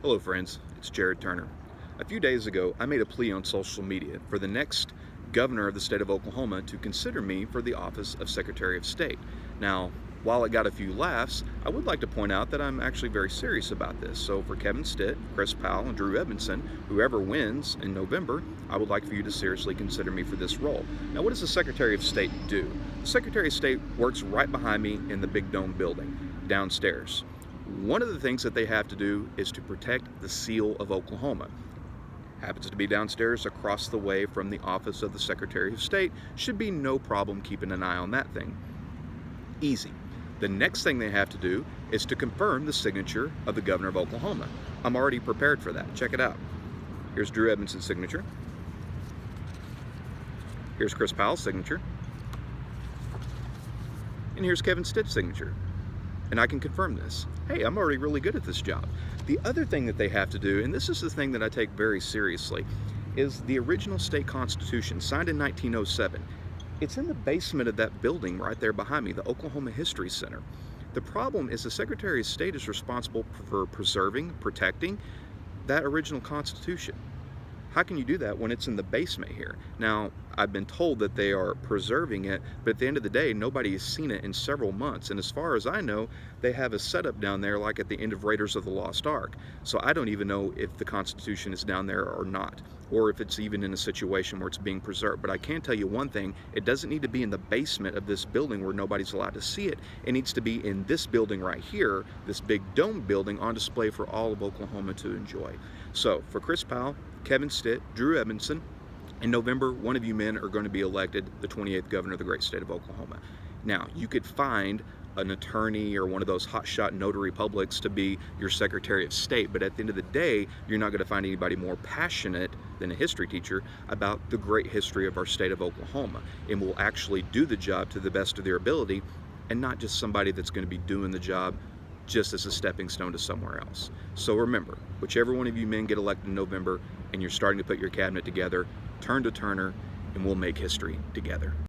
Hello friends, it's Jared Turner. A few days ago, I made a plea on social media for the next governor of the state of Oklahoma to consider me for the office of Secretary of State. Now, while it got a few laughs, I would like to point out that I'm actually very serious about this. So for Kevin Stitt, Chris Powell, and Drew Edmondson, whoever wins in November, I would like for you to seriously consider me for this role. Now, what does the Secretary of State do? The Secretary of State works right behind me in the big dome building, downstairs. One of the things that they have to do is to protect the seal of Oklahoma. Happens to be downstairs across the way from the office of the Secretary of State. Should be no problem keeping an eye on that thing. Easy. The next thing they have to do is to confirm the signature of the governor of Oklahoma. I'm already prepared for that. Check it out. Here's Drew Edmondson's signature. Here's Chris Powell's signature. And here's Kevin Stitt's signature. And I can confirm this. Hey, I'm already really good at this job. The other thing that they have to do, and this is the thing that I take very seriously, is the original state constitution signed in 1907. It's in the basement of that building right there behind me, the Oklahoma History Center. The problem is the Secretary of State is responsible for preserving, protecting that original constitution. How can you do that when it's in the basement here? Now, I've been told that they are preserving it, but at the end of the day, nobody has seen it in several months. And as far as I know, they have a setup down there like at the end of Raiders of the Lost Ark. So I don't even know if the Constitution is down there or not, or if it's even in a situation where it's being preserved. But I can tell you one thing, it doesn't need to be in the basement of this building where nobody's allowed to see it. It needs to be in this building right here, this big dome building on display for all of Oklahoma to enjoy. So for Chris Powell, Kevin Stitt, Drew Edmondson, in November, one of you men are going to be elected the 28th governor of the great state of Oklahoma. Now, you could find an attorney or one of those hotshot notary publics to be your Secretary of State, but at the end of the day, you're not going to find anybody more passionate than a history teacher about the great history of our state of Oklahoma, and will actually do the job to the best of their ability, and not just somebody that's going to be doing the job just as a stepping stone to somewhere else. So remember, whichever one of you men get elected in November and you're starting to put your cabinet together, turn to Turner and we'll make history together.